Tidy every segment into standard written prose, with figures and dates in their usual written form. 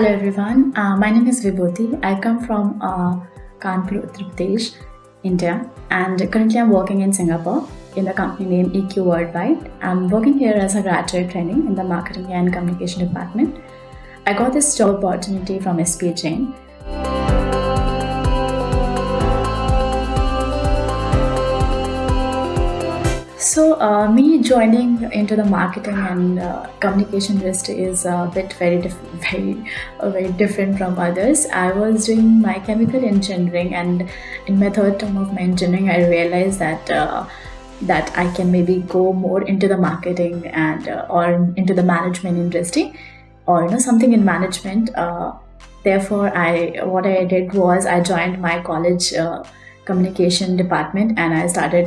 Hello everyone, my name is Vibhuti. I come from Kanpur, Uttar Pradesh, India, and currently I'm working in Singapore in the company name EQ Worldwide. I'm working here as a graduate training in the marketing and communication department. I got this job opportunity from SP Jain. Me joining into the marketing and communication industry is a bit very different from others. I was doing my chemical engineering, and in my third term of my engineering, I realized that I can maybe go more into the marketing and or into the management industry, or something in management. Therefore, what I did was I joined my college communication department, and I started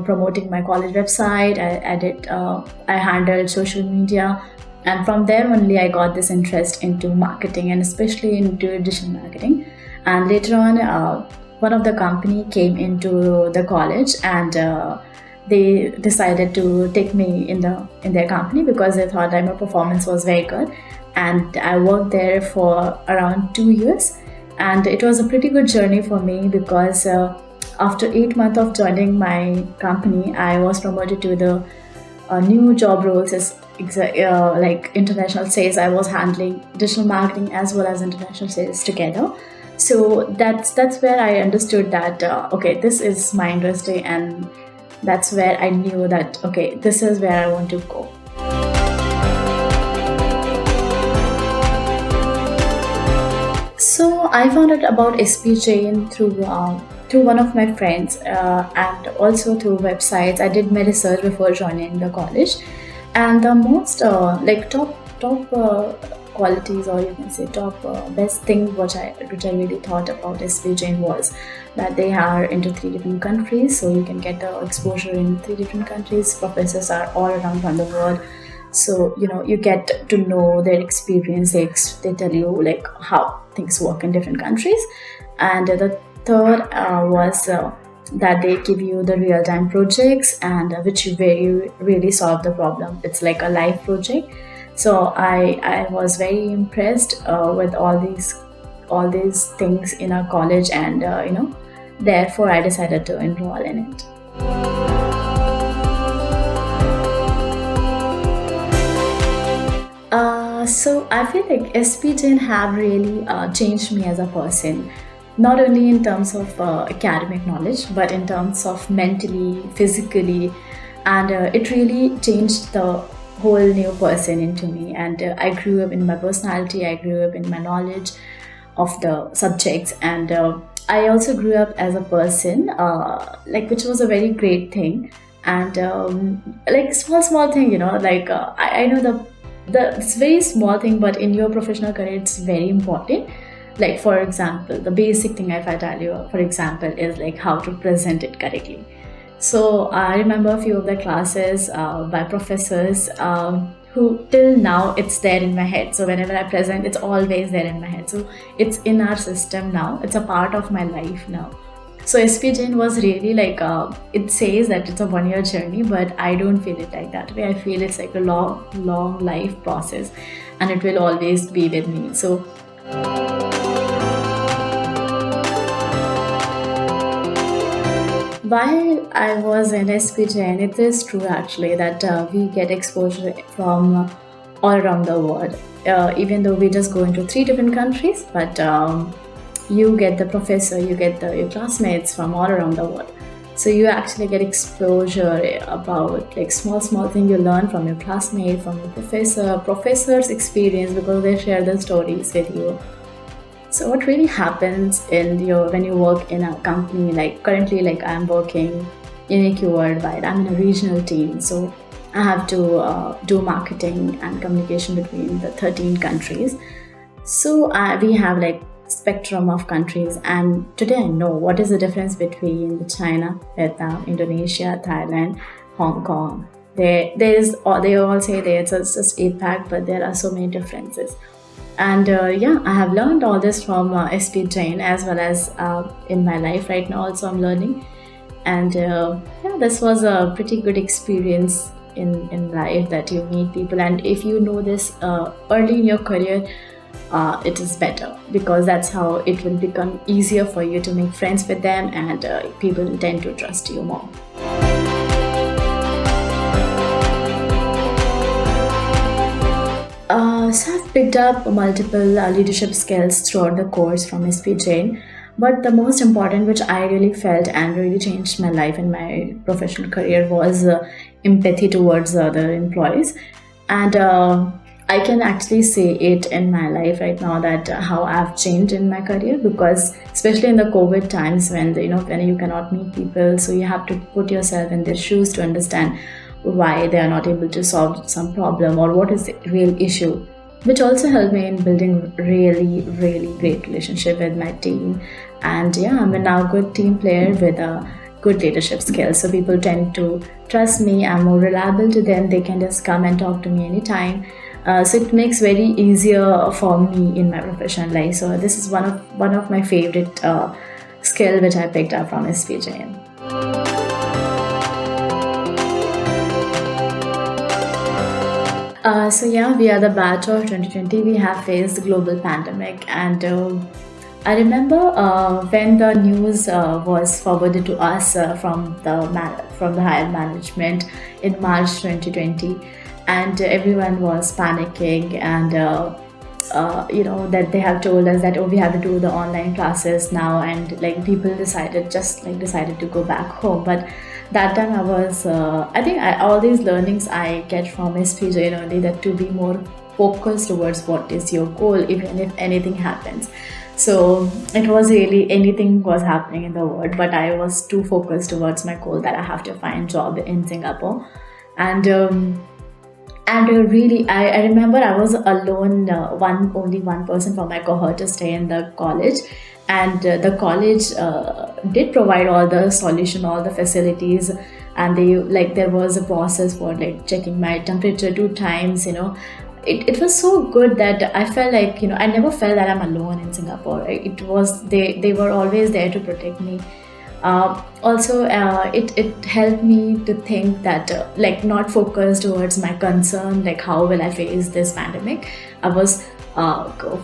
promoting my college website. I handled social media, and from there only I got this interest into marketing, and especially into digital marketing. And later on, one of the company came into the college, and they decided to take me in their company because they thought that my performance was very good. And I worked there for around 2 years. And it was a pretty good journey for me because after 8 months of joining my company, I was promoted to the new job roles as like international sales. I was handling digital marketing as well as international sales together. So that's where I understood that okay, this is my industry, and that's where I knew that okay, this is where I want to go. So I found out about SP Jain through one of my friends and also through websites. I did my research before joining the college, and the most top qualities, or you can say top best thing which I really thought about SP Jain was that they are into 3 different countries, so you can get the exposure in 3 different countries. Professors are all around from the world. So you get to know their experience. They tell you like how things work in different countries. And the third was that they give you the real-time projects, and which you really solve the problem. It's like a live project. So I was very impressed with all these things in our college, and therefore I decided to enroll in it. So I feel like SP Jain have really changed me as a person, not only in terms of academic knowledge, but in terms of mentally, physically, and it really changed the whole new person into me. And I grew up in my personality, I grew up in my knowledge of the subjects, and I also grew up as a person, which was a very great thing. And small thing, I know it's very small thing, but in your professional career it's very important. Like for example, the basic thing if I tell you, for example, is like how to present it correctly. So I remember a few of the classes by professors who till now it's there in my head. So whenever I present, it's always there in my head. So it's in our system now, it's a part of my life now. So SP Jain was really it says that it's a 1-year journey, but I don't feel it like that way. I feel it's like a long life process, and it will always be with me. So while I was in SP Jain, it is true actually that we get exposure from all around the world. Even though we just go into 3 different countries, but you get the professor, you get your classmates from all around the world. So you actually get exposure about like small things you learn from your classmate, from your professor's experience, because they share their stories with you. So what really happens when you work in a company, like currently I'm working in EQ Worldwide, I'm in a regional team. So I have to do marketing and communication between the 13 countries. So we have spectrum of countries, and today I know what is the difference between China, Vietnam, Indonesia, Thailand, Hong Kong. They all say it's just APAC, but there are so many differences. And I have learned all this from SP Jain, as well as in my life right now also I'm learning. And this was a pretty good experience in life, that you meet people, and if you know this early in your career, it is better, because that's how it will become easier for you to make friends with them, and people tend to trust you more. So I've picked up multiple leadership skills throughout the course from SP Jain, but the most important, which I really felt and really changed my life and my professional career, was empathy towards other employees. And I can actually say it in my life right now, that how I've changed in my career, because especially in the COVID times, when when you cannot meet people, so you have to put yourself in their shoes to understand why they are not able to solve some problem, or what is the real issue, which also helped me in building really great relationship with my team. And yeah, I'm a now good team player with a good leadership skills, so people tend to trust me. I'm more reliable to them. They can just come and talk to me anytime. So it makes very easier for me in my professional life. So this is one of my favorite skill which I picked up from SP Jain. So yeah, we are the batch of 2020. We have faced the global pandemic, and I remember when the news was forwarded to us from the higher management in March 2020, and everyone was panicking, and that they have told us that, oh, we have to do the online classes now, and like people decided to go back home. But that time I was I think all these learnings I get from SP Jain only, that to be more focused towards what is your goal, even if anything happens. So it was really, anything was happening in the world, but I was too focused towards my goal, that I have to find job in Singapore. And really, I remember I was alone, only one person from my cohort to stay in the college, and the college did provide all the solution, all the facilities, and there was a process for like checking my temperature 2 times. It was so good that I felt like, I never felt that I'm alone in Singapore. It was, they were always there to protect me. It helped me to think that not focused towards my concern, like how will I face this pandemic. I was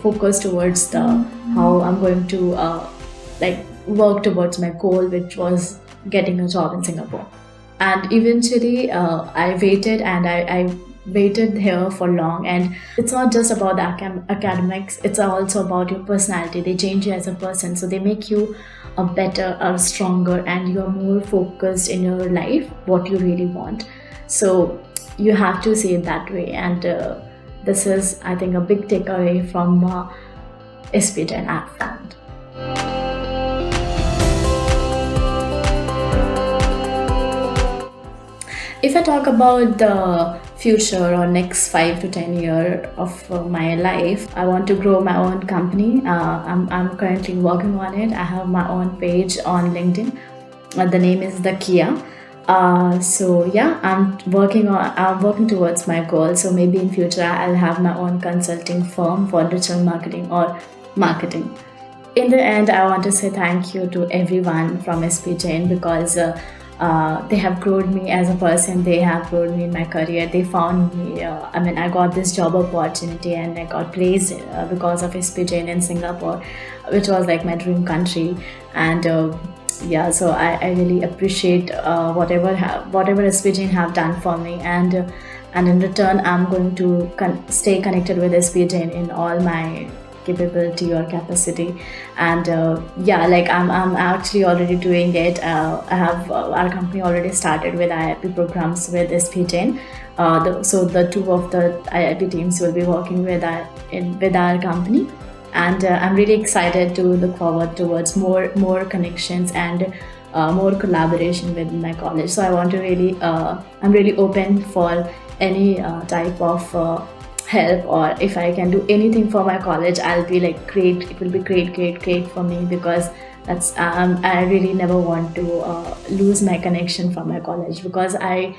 focused towards the how I'm going to work towards my goal, which was getting a job in Singapore. And eventually I waited, and I waited here for long. And it's not just about the academics, it's also about your personality. They change you as a person, so they make you a better, a stronger, and you're more focused in your life, what you really want. So you have to see it that way. And this is, I think, a big takeaway from SP Jain I've found. If I talk about the future or next 5 to 10 years of my life, I want to grow my own company. I'm currently working on it. I have my own page on LinkedIn. The name is The Kia. So yeah, I'm working towards my goal. So maybe in future I'll have my own consulting firm for digital marketing or marketing. In the end, I want to say thank you to everyone from SP Jain, because they have grown me as a person. They have grown me in my career. They found me. I got this job opportunity, and I got placed because of SP Jain in Singapore, which was like my dream country. And so I really appreciate whatever SP Jain have done for me. And in return, I'm going to stay connected with SP Jain in all my capability or capacity. And I'm actually already doing it. I have our company already started with IIP programs with SP Jain. So the two of the IIP teams will be working with our company. And I'm really excited to look forward towards more connections and more collaboration with my college. So I want to I'm really open for any type of help, or if I can do anything for my college, I'll be like, great. It will be great for me, because that's I really never want to lose my connection from my college, because I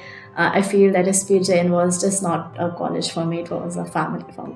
feel that SP Jain was just not a college for me, it was a family for me.